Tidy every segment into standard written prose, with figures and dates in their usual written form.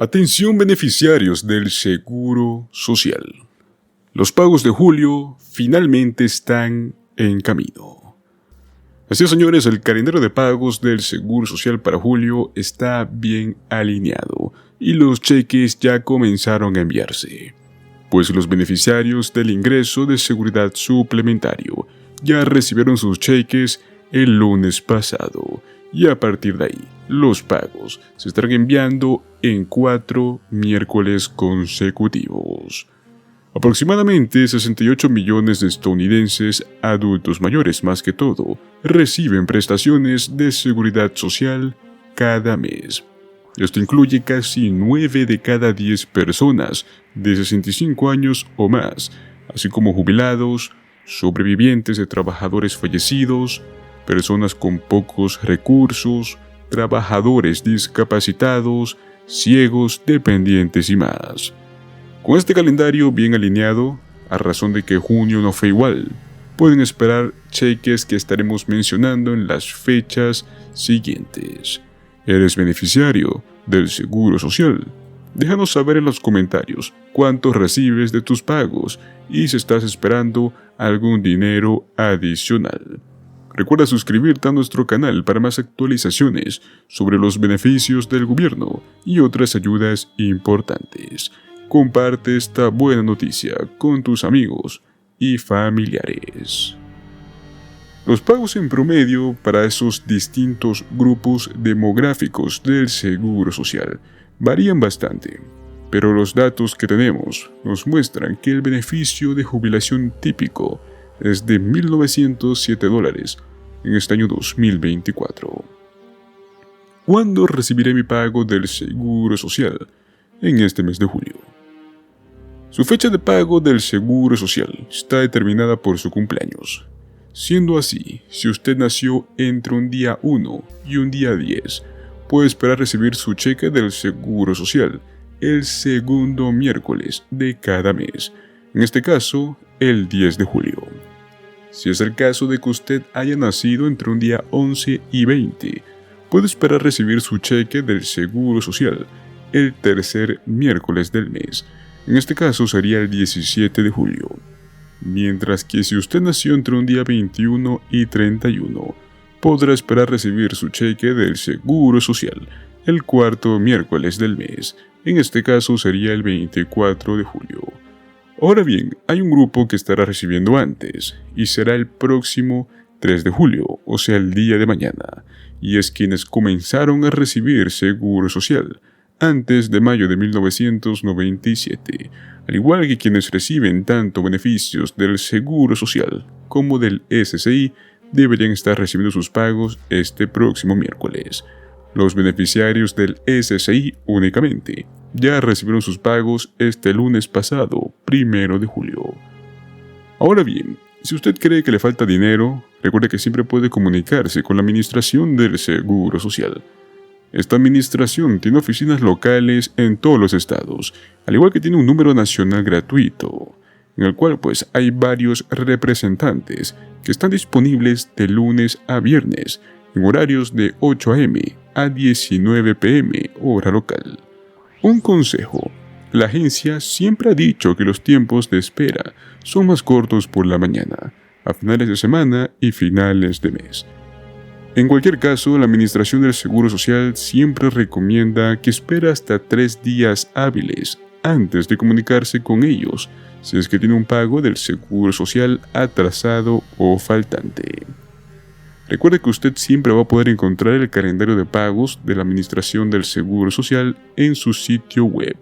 Atención beneficiarios del Seguro Social. Los pagos de julio finalmente están en camino. Así es, señores, el calendario de pagos del Seguro Social para julio está bien alineado y los cheques ya comenzaron a enviarse, pues los beneficiarios del ingreso de seguridad suplementario ya recibieron sus cheques el lunes pasado y a partir de ahí los pagos se estarán enviando en 4 miércoles consecutivos. Aproximadamente 68 millones de estadounidenses adultos mayores, más que todo, reciben prestaciones de seguridad social cada mes. Esto incluye casi 9 de cada 10 personas de 65 años o más, así como jubilados, sobrevivientes de trabajadores fallecidos, personas con pocos recursos, trabajadores discapacitados, ciegos, dependientes y más. Con este calendario bien alineado, a razón de que junio no fue igual, pueden esperar cheques que estaremos mencionando en las fechas siguientes. ¿Eres beneficiario del Seguro Social? Déjanos saber en los comentarios cuánto recibes de tus pagos y si estás esperando algún dinero adicional. Recuerda suscribirte a nuestro canal para más actualizaciones sobre los beneficios del gobierno y otras ayudas importantes. Comparte esta buena noticia con tus amigos y familiares. Los pagos en promedio para esos distintos grupos demográficos del Seguro Social varían bastante, pero los datos que tenemos nos muestran que el beneficio de jubilación típico es de $1,907 en este año 2024. ¿Cuándo recibiré mi pago del Seguro Social? En este mes de julio. Su fecha de pago del Seguro Social está determinada por su cumpleaños. Siendo así, si usted nació entre un día 1 y un día 10, puede esperar recibir su cheque del Seguro Social el segundo miércoles de cada mes, en este caso, el 10 de julio. Si es el caso de que usted haya nacido entre un día 11 y 20, puede esperar recibir su cheque del Seguro Social el tercer miércoles del mes, en este caso sería el 17 de julio. Mientras que si usted nació entre un día 21 y 31, podrá esperar recibir su cheque del Seguro Social el cuarto miércoles del mes, en este caso sería el 24 de julio. Ahora bien, hay un grupo que estará recibiendo antes, y será el próximo 3 de julio, o sea el día de mañana, y es quienes comenzaron a recibir Seguro Social antes de mayo de 1997, al igual que quienes reciben tanto beneficios del Seguro Social como del SSI, deberían estar recibiendo sus pagos este próximo miércoles. Los beneficiarios del SSI únicamente ya recibieron sus pagos este lunes pasado, 1 de julio. Ahora bien, si usted cree que le falta dinero, recuerde que siempre puede comunicarse con la administración del Seguro Social. Esta administración tiene oficinas locales en todos los estados, al igual que tiene un número nacional gratuito, en el cual hay varios representantes que están disponibles de lunes a viernes, en horarios de 8 a.m. a 19 p.m. hora local. Un consejo: la agencia siempre ha dicho que los tiempos de espera son más cortos por la mañana, a finales de semana y finales de mes. En cualquier caso, la Administración del Seguro Social siempre recomienda que espere hasta 3 días hábiles antes de comunicarse con ellos, si es que tiene un pago del Seguro Social atrasado o faltante. Recuerde que usted siempre va a poder encontrar el calendario de pagos de la Administración del Seguro Social en su sitio web.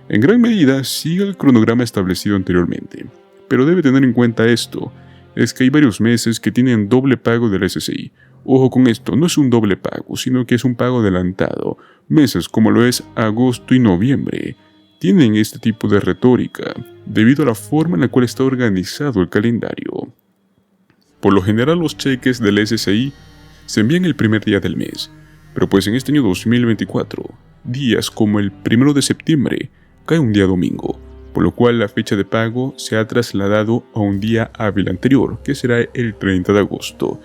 En gran medida sigue el cronograma establecido anteriormente, pero debe tener en cuenta esto, es que hay varios meses que tienen doble pago del SSI. Ojo con esto, no es un doble pago, sino que es un pago adelantado. Meses como lo es agosto y noviembre tienen este tipo de retórica, debido a la forma en la cual está organizado el calendario. Por lo general los cheques del SSI se envían el primer día del mes, pero en este año 2024, días como el 1 de septiembre cae un día domingo, por lo cual la fecha de pago se ha trasladado a un día hábil anterior, que será el 30 de agosto,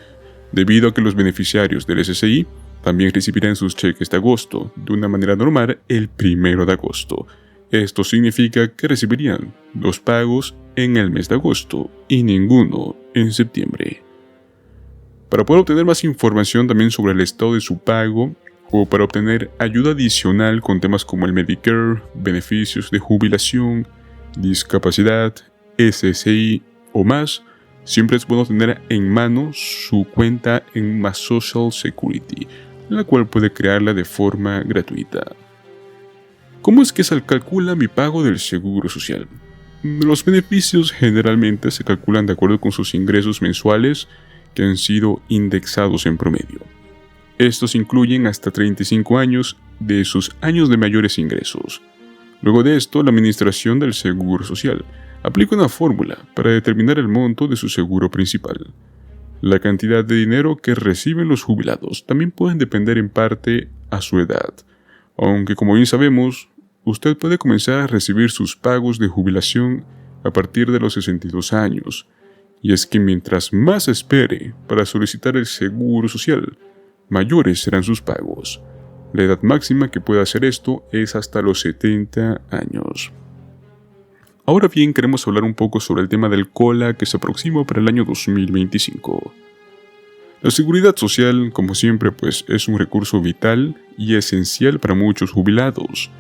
debido a que los beneficiarios del SSI También recibirán sus cheques de agosto de una manera normal el 1 de agosto. Esto significa que recibirían 2 pagos en el mes de agosto y ninguno en septiembre. Para poder obtener más información también sobre el estado de su pago o para obtener ayuda adicional con temas como el Medicare, beneficios de jubilación, discapacidad, SSI o más, siempre es bueno tener en mano su cuenta en My Social Security, la cual puede crearla de forma gratuita. ¿Cómo es que se calcula mi pago del Seguro Social? Los beneficios generalmente se calculan de acuerdo con sus ingresos mensuales que han sido indexados en promedio. Estos incluyen hasta 35 años de sus años de mayores ingresos. Luego de esto, la Administración del Seguro Social aplica una fórmula para determinar el monto de su seguro principal. La cantidad de dinero que reciben los jubilados también pueden depender en parte a su edad, aunque como bien sabemos, usted puede comenzar a recibir sus pagos de jubilación a partir de los 62 años, y es que mientras más espere para solicitar el Seguro Social, mayores serán sus pagos. La edad máxima que puede hacer esto es hasta los 70 años. Ahora bien, queremos hablar un poco sobre el tema del COLA que se aproxima para el año 2025. La seguridad social, como siempre, es un recurso vital y esencial para muchos jubilados.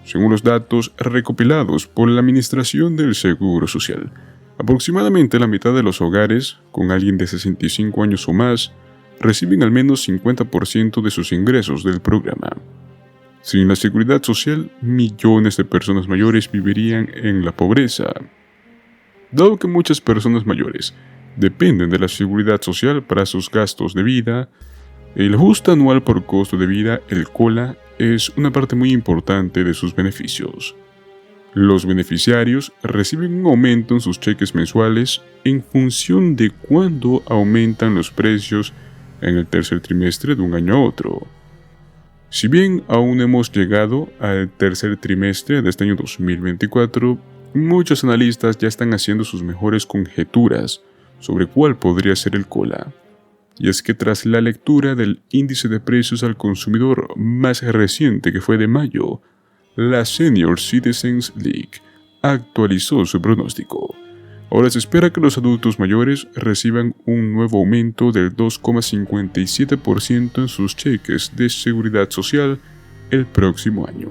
Según los datos recopilados por la Administración del Seguro Social, aproximadamente la mitad de los hogares con alguien de 65 años o más reciben al menos 50% de sus ingresos del programa. Sin la seguridad social, millones de personas mayores vivirían en la pobreza. Dado que muchas personas mayores dependen de la seguridad social para sus gastos de vida, el ajuste anual por costo de vida, el COLA, es una parte muy importante de sus beneficios. Los beneficiarios reciben un aumento en sus cheques mensuales en función de cuándo aumentan los precios en el tercer trimestre de un año a otro. Si bien aún no hemos llegado al tercer trimestre de este año 2024, muchos analistas ya están haciendo sus mejores conjeturas sobre cuál podría ser el COLA. Y es que tras la lectura del índice de precios al consumidor más reciente, que fue de mayo, la Senior Citizens League actualizó su pronóstico. Ahora se espera que los adultos mayores reciban un nuevo aumento del 2,57% en sus cheques de seguridad social el próximo año.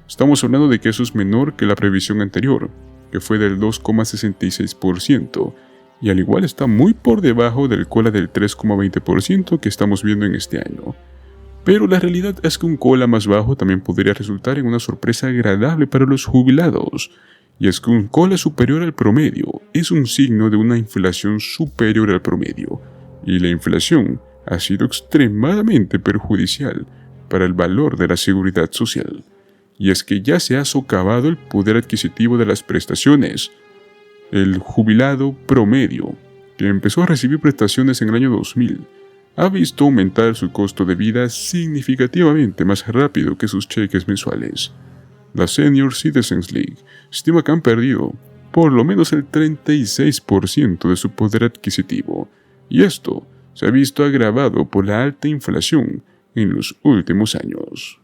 Estamos hablando de que eso es menor que la previsión anterior, que fue del 2,66%, y al igual está muy por debajo del COLA del 3,20% que estamos viendo en este año. Pero la realidad es que un COLA más bajo también podría resultar en una sorpresa agradable para los jubilados, y es que un COLA superior al promedio es un signo de una inflación superior al promedio, y la inflación ha sido extremadamente perjudicial para el valor de la seguridad social. Y es que ya se ha socavado el poder adquisitivo de las prestaciones. El jubilado promedio, que empezó a recibir prestaciones en el año 2000, ha visto aumentar su costo de vida significativamente más rápido que sus cheques mensuales. La Senior Citizens League estima que han perdido por lo menos el 36% de su poder adquisitivo, y esto se ha visto agravado por la alta inflación en los últimos años.